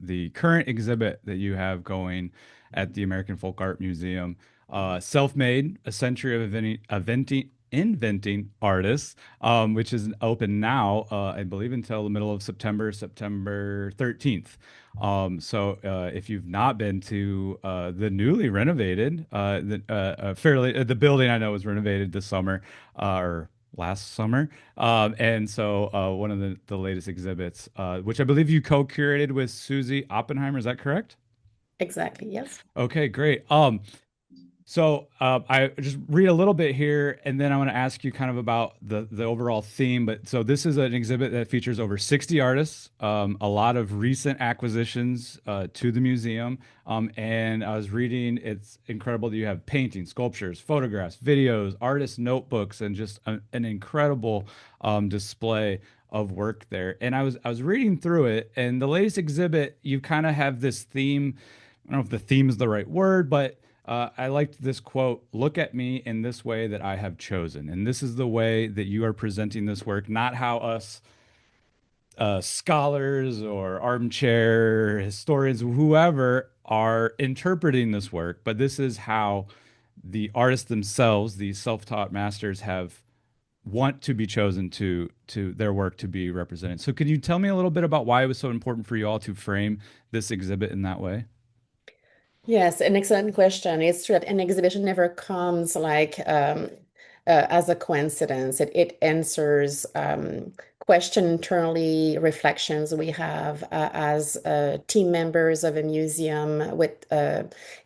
the current exhibit that you have going at the American Folk Art Museum, Self-Made, A Century of Inventing Artists, which is open now, I believe until the middle of September, September 13th. If you've not been to the newly renovated, the building I know was renovated this summer, or last summer. One of the latest exhibits, which I believe you co-curated with Suzie Oppenheimer, is that correct? Exactly, yes. Okay, great. I just read a little bit here, and then I want to ask you kind of about the overall theme. But so this is an exhibit that features over 60 artists, a lot of recent acquisitions to the museum. And I was reading, it's incredible that you have paintings, sculptures, photographs, videos, artist notebooks, and just an incredible display of work there. And I was reading through it, and the latest exhibit, you kind of have this theme. I don't know if the theme is the right word, but I liked this quote: "Look at me in this way that I have chosen." And this is the way that you are presenting this work, not how us scholars or armchair historians, whoever, are interpreting this work, but this is how the artists themselves, these self-taught masters, have want to be chosen to their work to be represented. So, could you tell me a little bit about why it was so important for you all to frame this exhibit in that way? Yes, an excellent question. It's true that an exhibition never comes like as a coincidence. It answers question internally, reflections we have as team members of a museum. It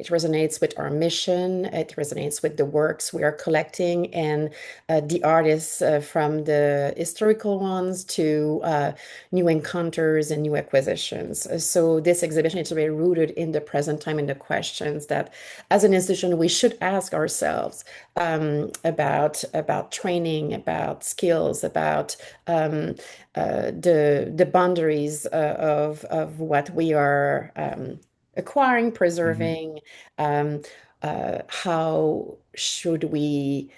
resonates with our mission. It resonates with the works we are collecting and the artists from the historical ones to new encounters and new acquisitions. So this exhibition is really rooted in the present time and the questions that, as an institution, we should ask ourselves about training, about skills, about the boundaries of what we are acquiring, Hmm. preserving. How should we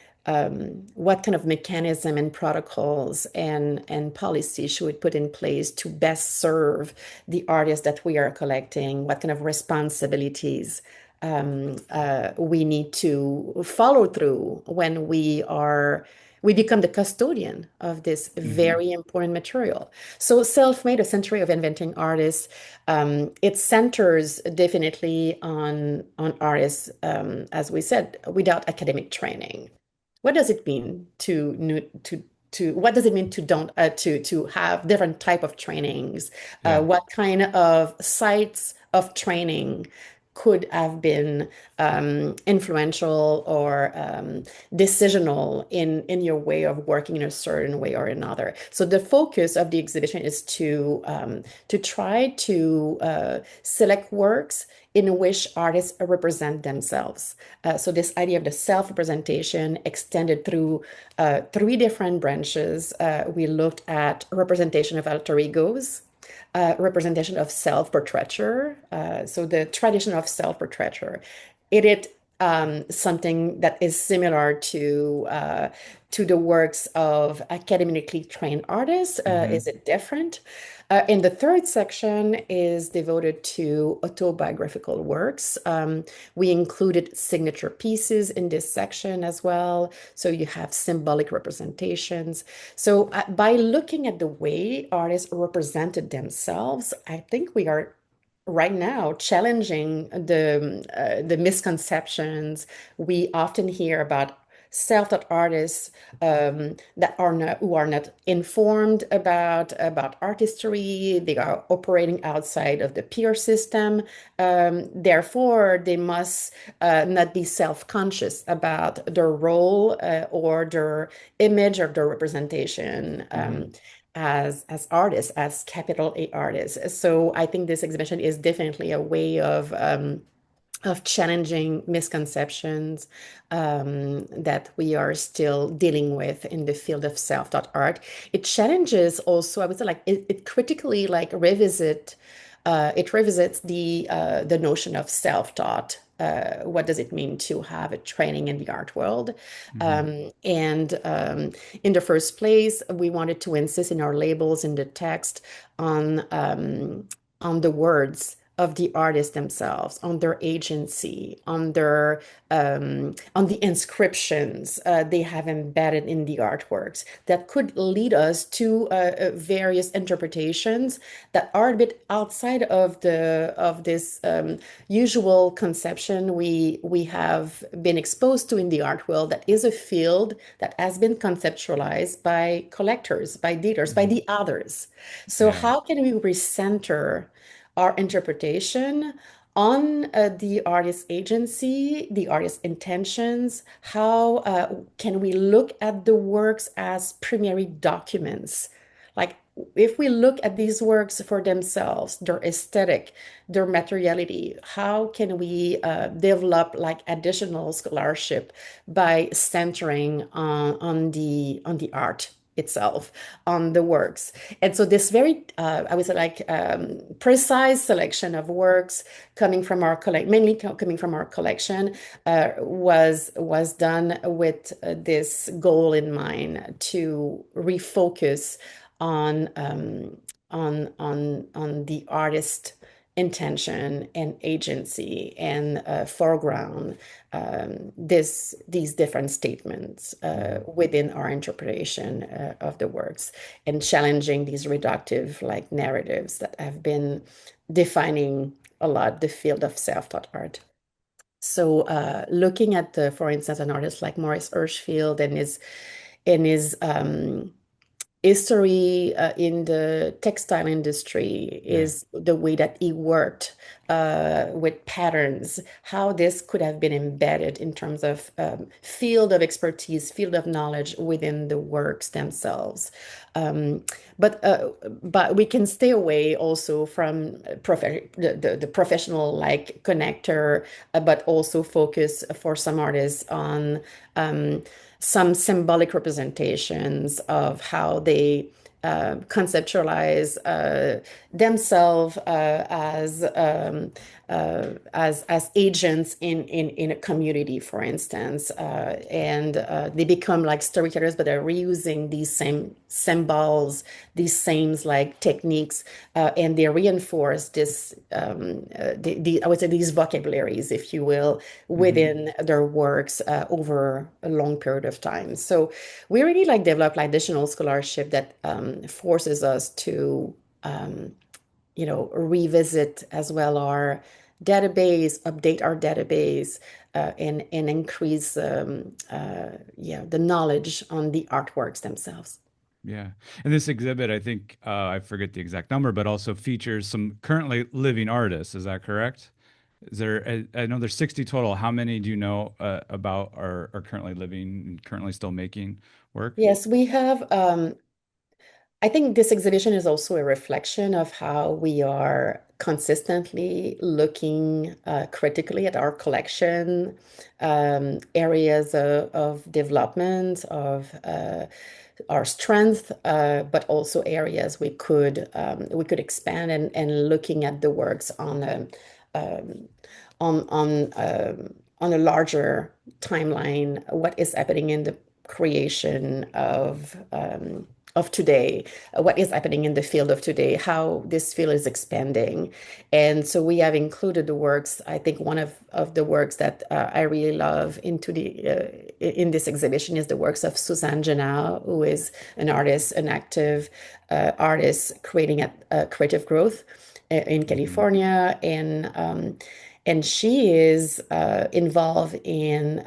what kind of mechanism and protocols and policy should we put in place to best serve the artists that we are collecting? What kind of responsibilities we need to follow through when we become the custodian of this Hmm. very important material. So, Self-Made, A Century of Inventing Artists, it centers definitely on artists, as we said, without academic training. What does it mean to what does it mean to don't to have different type of trainings? Yeah. What kind of sites of training could have been influential or decisional in your way of working in a certain way or another. So the focus of the exhibition is to try to select works in which artists represent themselves. So this idea of the self-representation extended through three different branches. We looked at representation of alter egos, representation of self-portraiture. So the tradition of self-portraiture. It something that is similar to the works of academically trained artists. Hmm. Is it different? And the third section is devoted to autobiographical works. We included signature pieces in this section as well. So you have symbolic representations. So by looking at the way artists represented themselves, I think we are right now challenging the misconceptions we often hear about self-taught artists that are not who are not informed about art history. They are operating outside of the peer system. Therefore, they must not be self-conscious about their role or their image or their representation. Hmm. As artists, as capital A artists. So I think this exhibition is definitely a way of challenging misconceptions that we are still dealing with in the field of self-taught art. It challenges also, I would say, like it critically like it revisits the notion of self-taught. What does it mean to have a training in the art world? Hmm. In the first place, we wanted to insist in our labels in the text on on the words of the artists themselves, on their agency, on the inscriptions they have embedded in the artworks that could lead us to various interpretations that are a bit outside of the of this usual conception we have been exposed to in the art world. That is a field that has been conceptualized by collectors, by dealers, by Mhm. the others. So Yeah. how can we recenter our interpretation on the artist's agency, the artist's intentions? How can we look at the works as primary documents? Like, if we look at these works for themselves, their aesthetic, their materiality, how can we develop like additional scholarship by centering on the art itself, on the works? And so this very, I would say, like precise selection of works coming from our mainly coming from our collection, was done with this goal in mind to refocus on on the artist intention and agency, and foreground these different statements Mhm. within our interpretation of the works, and challenging these reductive like narratives that have been defining a lot the field of self-taught art. So looking at for instance, an artist like Maurice Hirschfeld and his history in the textile industry, Yeah. is the way that he worked with patterns, how this could have been embedded in terms of field of expertise, field of knowledge within the works themselves. Um, but we can stay away also from the professional like connector, but also focus for some artists on some symbolic representations of how they conceptualize themselves as agents in a community, for instance, and they become like storytellers, but they're reusing these same symbols, these same like techniques, and they reinforce this I would say these vocabularies, if you will, Mhm. within their works over a long period of time. So we really like develop like additional scholarship that forces us to revisit as well our database, update our database, and increase the knowledge on the artworks themselves. Yeah. And this exhibit, I think, I forget the exact number, but also features some currently living artists. Is that correct? Is there, I know there's 60 total. How many do you know about are currently living and currently still making work? Yes, we have. I think this exhibition is also a reflection of how we are consistently looking critically at our collection, areas of development, of our strength, but also areas we could expand, and looking at the works um, on on on a larger timeline, what is happening in the creation of today, what is happening in the field of today, how this field is expanding. And so we have included the works. I think one of the works that I really love in this exhibition is the works of Suzanne Genao, who is an artist, an active artist creating creative growth in Hmm. California. And she is involved in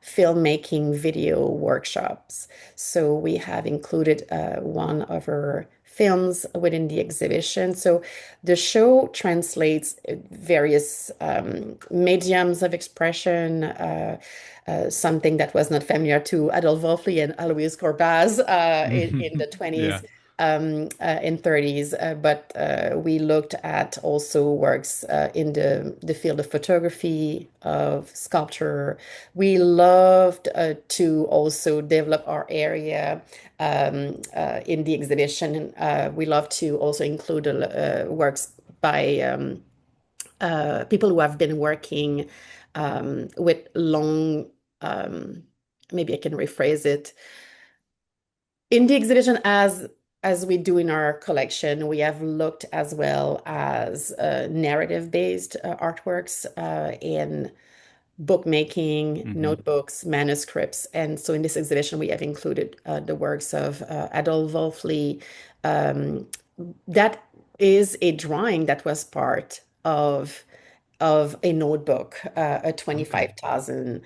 filmmaking video workshops. So we have included one of her films within the exhibition. So the show translates various mediums of expression, something that was not familiar to Adolphe Wolfli and Alois Corbaz in the 20s Yeah. and 30s. But we looked at also works in the field of photography, of sculpture. We loved to also develop our area in the exhibition. We love to also include works by people who have been working with long, maybe I can rephrase it, in the exhibition as as we do in our collection, we have looked as well as narrative-based artworks in bookmaking, Hmm. notebooks, manuscripts. And so in this exhibition, we have included the works of Adolf Wolfli. Um, that is a drawing that was part of a notebook, a Okay. 25,000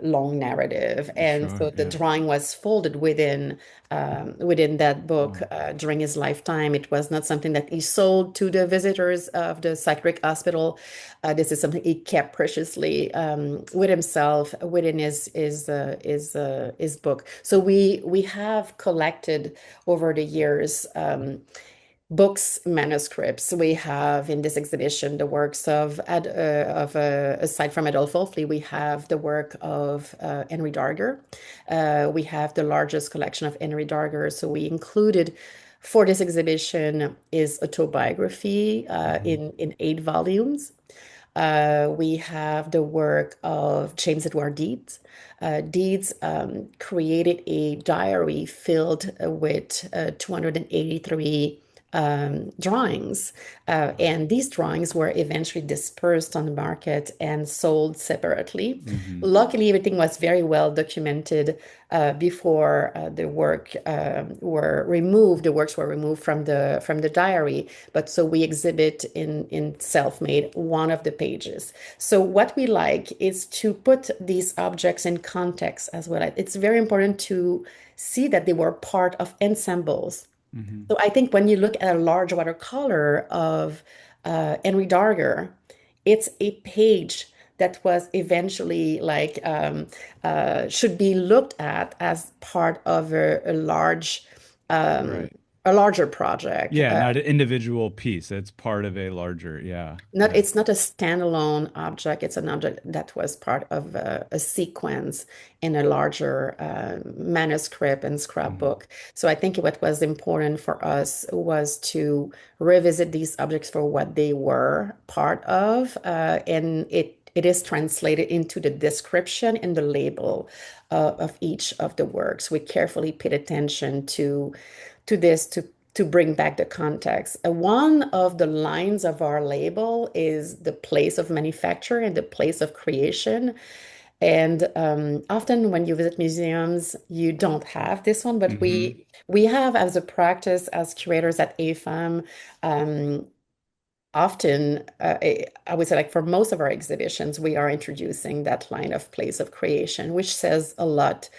long narrative. And Sure. so the Yeah. drawing was folded within that book Oh, during his lifetime. It was not something that he sold to the visitors of the psychiatric hospital. This is something he kept preciously with himself within his book. So we have collected over the years. Books, manuscripts. We have in this exhibition the works aside from Adolf Wolfli, we have the work of Henry Darger. We have the largest collection of Henry Darger. So we included for this exhibition is autobiography hmm, in 8 volumes. We have the work of James Edward Deeds. Deeds created a diary filled with 283 drawings. And these drawings were eventually dispersed on the market and sold separately. hmm, Luckily, everything was very well documented before the works were removed from the diary. But so we exhibit in self-made one of the pages. So what we like is to put these objects in context as well. It's very important to see that they were part of ensembles. hmm. So I think when you look at a large watercolor of Henry Darger, it's a page that was eventually should be looked at as part of um, Right. a larger project. Yeah, not an individual piece. It's part of a larger. Yeah. Not, Yeah. it's not a standalone object. It's an object that was part of a sequence in a larger manuscript and Hmm. scrapbook. So I think what was important for us was to revisit these objects for what they were part of, and it is translated into the description and the label of each of the works. We carefully paid attention to this to bring back the context. One of the lines of our label is the place of manufacture and the place of creation. And often when you visit museums, you don't have this one, but Hmm. we have as a practice as curators at AFAM, often I would say like for most of our exhibitions, we are introducing that line of place of creation, which says a lot.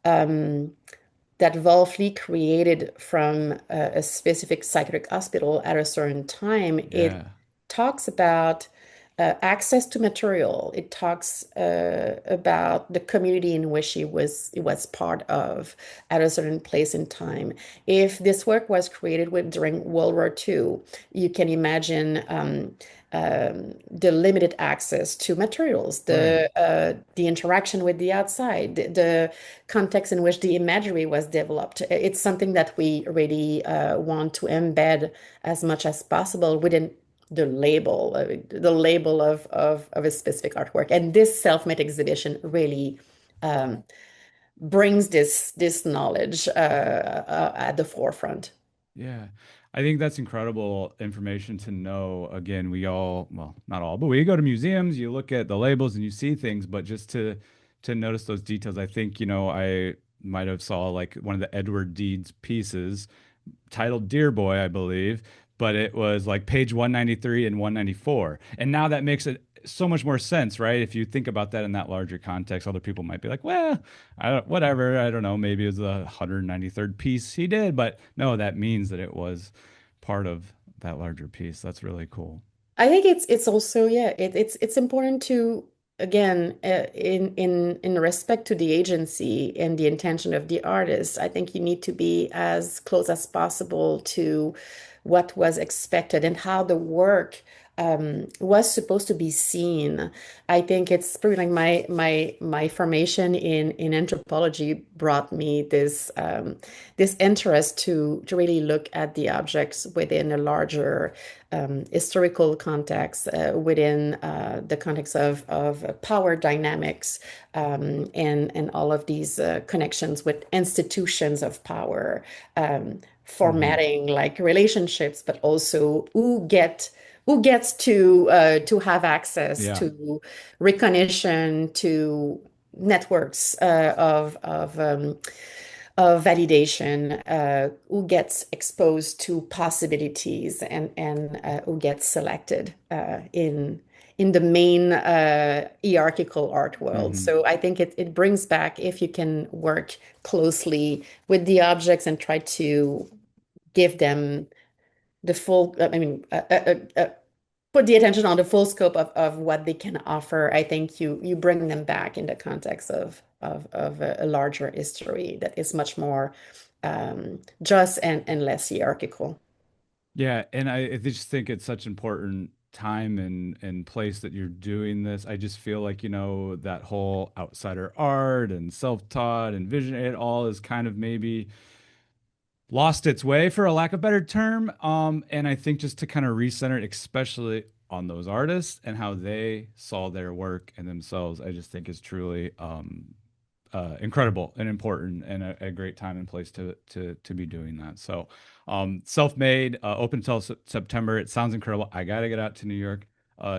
Um, that Wolfli created from a specific psychiatric hospital at a certain time, it Yeah. talks about access to material. It talks about the community in which it was part of at a certain place in time. If this work was created during World War II, you can imagine the limited access to materials, Right. the interaction with the outside, the context in which the imagery was developed. It's something that we really want to embed as much as possible within the label of a specific artwork. And this self-made exhibition really um, brings this knowledge at the forefront. Yeah. I think that's incredible information to know. Again, we all, well, not all, but we go to museums, you look at the labels and you see things, but just to notice those details, I think, I might have saw like one of the Edward Deeds pieces titled Dear Boy, I believe, but it was like page 193 and 194. And now that makes it so much more sense, right? If you think about that in that larger context, other people might be like, well, whatever, I don't know, maybe it was the 193rd piece he did, but no, that means that it was part of that larger piece. That's really cool. I think it's also it's important to again in respect to the agency and the intention of the artist. I think you need to be as close as possible to what was expected and how the work was supposed to be seen. I think it's pretty like my formation in anthropology brought me this interest to really look at the objects within a larger historical context, within the context of power dynamics, and all of these connections with institutions of power. Hmm. formatting like relationships, but also who gets to have access Yeah. to recognition, to networks of validation, who gets exposed to possibilities, and who gets selected in the main hierarchical art world. Hmm. So I think it brings back, if you can work closely with the objects and try to give them the full, put the attention on the full scope of what they can offer. I think you bring them back in the context of a larger history that is much more just and less hierarchical. Yeah, and I just think it's such important time and place that you're doing this. I just feel like, that whole outsider art and self-taught and vision, it all is kind of maybe lost its way for a lack of better term. And I think just to kind of recenter it, especially on those artists and how they saw their work and themselves, I just think is truly incredible and important and a great time and place to be doing that. So, self-made, open until September. It sounds incredible. I got to get out to New York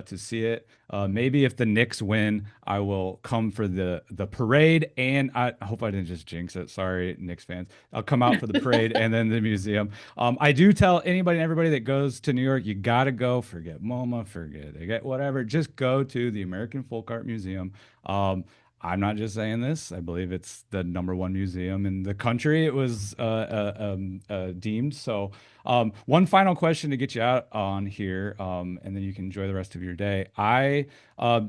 to see it. Maybe if the Knicks win, I will come for the parade, and I hope I didn't just jinx it. Sorry, Knicks fans. I'll come out for the parade and then the museum. I do tell anybody and everybody that goes to New York, you got to go. Forget MoMA, forget whatever. Just go to the American Folk Art Museum. I'm not just saying this. I believe it's the number one museum in the country. It was deemed. So, one final question to get you out on here, and then you can enjoy the rest of your day. I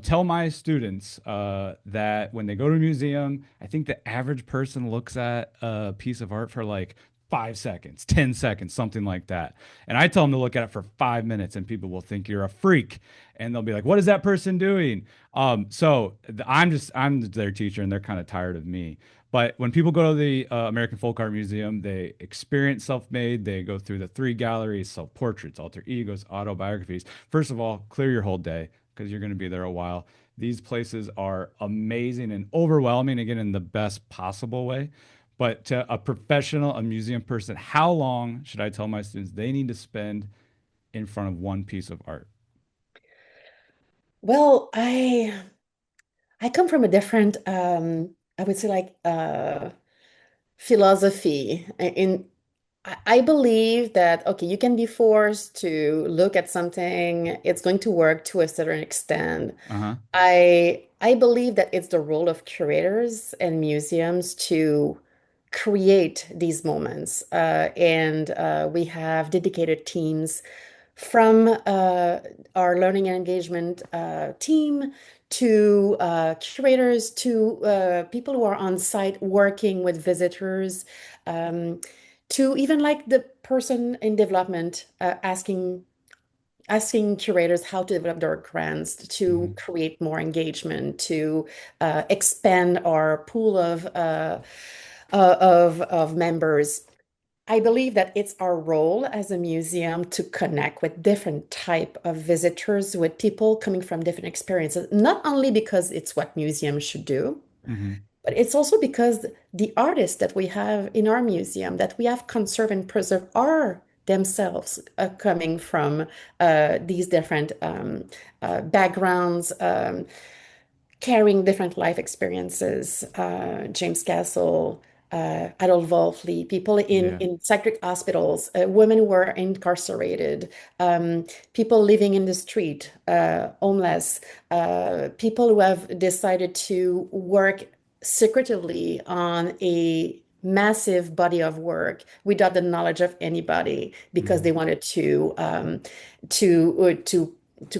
tell my students that when they go to a museum, I think the average person looks at a piece of art for like 5 seconds, 10 seconds, something like that. And I tell them to look at it for 5 minutes, and people will think you're a freak. And they'll be like, what is that person doing? I'm their teacher, and they're kind of tired of me. But when people go to the American Folk Art Museum, they experience self-made. They go through the three galleries: self-portraits, alter egos, autobiographies. First of all, clear your whole day because you're going to be there a while. These places are amazing and overwhelming, again, in the best possible way. But to a professional, a museum person, how long should I tell my students they need to spend in front of one piece of art? Well, I come from a different I would say like philosophy. I believe that, okay, you can be forced to look at something, it's going to work to a certain extent. Uh-huh. I believe that it's the role of curators and museums to create these moments. And we have dedicated teams from our learning and engagement team to curators to people who are on site working with visitors, to even like the person in development asking curators how to develop their grants to Hmm. create more engagement, to expand our pool of members. I believe that it's our role as a museum to connect with different type of visitors, with people coming from different experiences, not only because it's what museums should do, Hmm. but it's also because the artists that we have in our museum, that we have conserved and preserved, are themselves coming from these different backgrounds, carrying different life experiences. James Castle, Adolf Wolfley, people Yeah. in psychiatric hospitals, women who were incarcerated, people living in the street, homeless, people who have decided to work secretively on a massive body of work without the knowledge of anybody because they Hmm. wanted to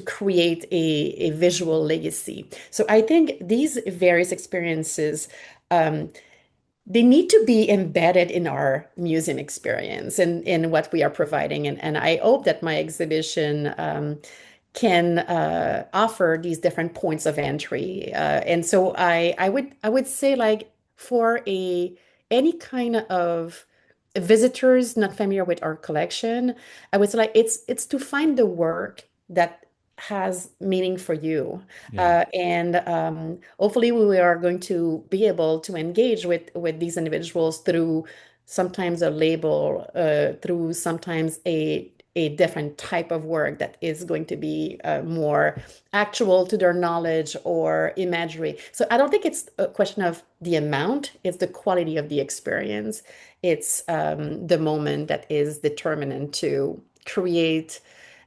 create a visual legacy. So I think these various experiences, they need to be embedded in our museum experience and in what we are providing. And I hope that my exhibition can offer these different points of entry. And so I would say like for a any kind of visitors not familiar with our collection, I would say like it's to find the work that has meaning for you. Yeah. And hopefully we are going to be able to engage with these individuals through sometimes a label, through sometimes a different type of work that is going to be more actual to their knowledge or imagery. So I don't think it's a question of the amount, it's the quality of the experience. It's the moment that is determinant to create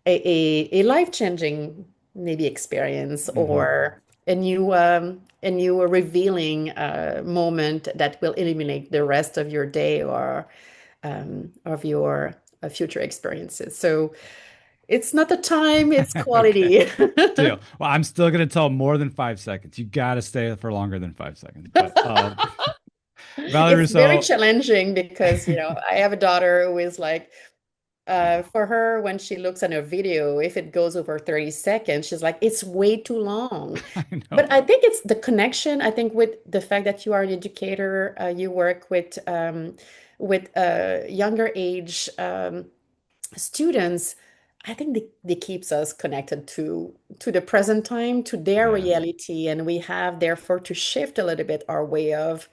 a life-changing maybe experience Hmm. or a new revealing moment that will illuminate the rest of your day or of your future experiences. So it's not the time, it's Okay. quality. Deal. Well, I'm still gonna tell more than 5 seconds. You gotta stay for longer than 5 seconds. But Valerie It's very Rousseau. challenging because, I have a daughter who is like, for her, when she looks at a video, if it goes over 30 seconds, she's like, it's way too long. I But know. I think it's the connection. I think with the fact that you are an educator, you work with younger age students. I think they keeps us connected to the present time, to their Yeah. reality, and we have therefore to shift a little bit our way of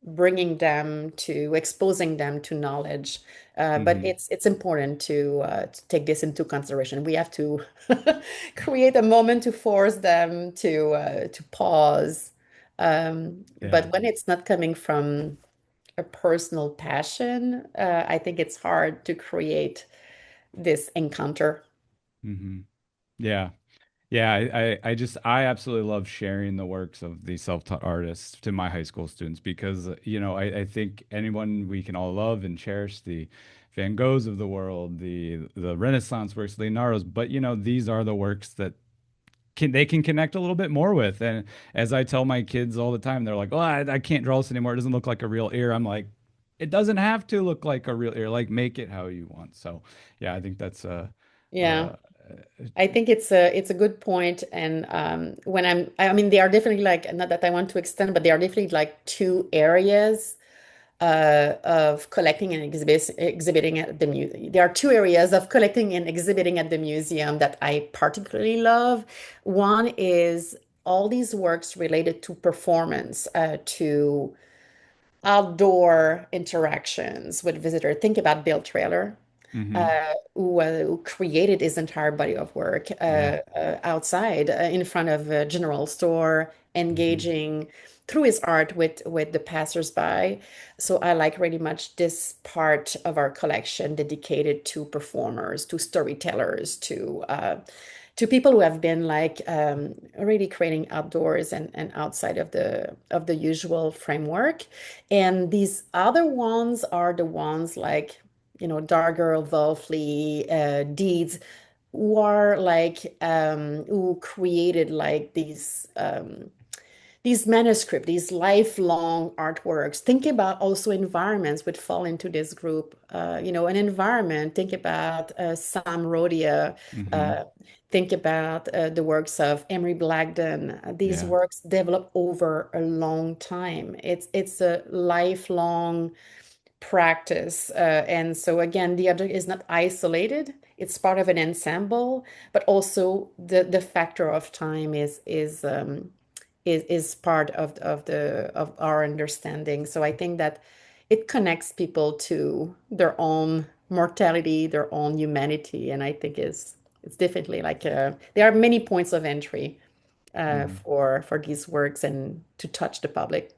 bringing them to exposing them to knowledge. But Hmm. it's important to take this into consideration. We have to create a moment to force them to pause. Yeah. But when it's not coming from a personal passion, I think it's hard to create this encounter. Hmm. Yeah. Yeah, I absolutely love sharing the works of these self-taught artists to my high school students because, I think anyone we can all love and cherish the Van Goghs of the world, the Renaissance works, Leonardo's, but these are the works that they can connect a little bit more with. And as I tell my kids all the time, they're like, "Oh, I can't draw this anymore. It doesn't look like a real ear." I'm like, "It doesn't have to look like a real ear. Like make it how you want." So, yeah, I think that's Yeah, uh, I think it's a good point. And I mean, they are definitely like, not that I want to extend, but they are definitely like two areas of collecting and exhibiting at the museum. There are two areas of collecting and exhibiting at the museum that I particularly love. One is all these works related to performance, to outdoor interactions with visitors. Think about Bill Trailer, hmm. who created his entire body of work Yeah. outside, in front of a general store, Hmm. engaging through his art with the passersby. So I like really much this part of our collection dedicated to performers, to storytellers, to people who have been like really creating outdoors and outside of the usual framework. And these other ones are the ones like, Darger, Wolfley, Deeds, who are like who created like these manuscripts, these lifelong artworks. Think about also environments would fall into this group. An environment. Think about Sam Rodia. Hmm. Uh, think about the works of Emery Blagden. These Yeah. works develop over a long time. It's a lifelong practice. And so again, the object is not isolated. It's part of an ensemble, but also the factor of time is part of our understanding. So I think that it connects people to their own mortality, their own humanity, and I think it's definitely like there are many points of entry Hmm. for these works and to touch the public.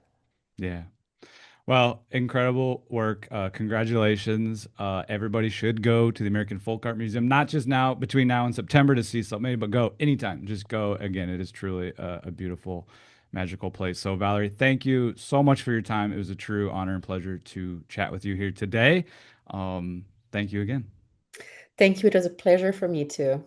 Yeah. Well, incredible work. Congratulations. Everybody should go to the American Folk Art Museum, not just now, between now and September to see something, but go anytime. Just go again. It is truly a beautiful, magical place. So, Valerie, thank you so much for your time. It was a true honor and pleasure to chat with you here today. Thank you again. Thank you. It was a pleasure for me too.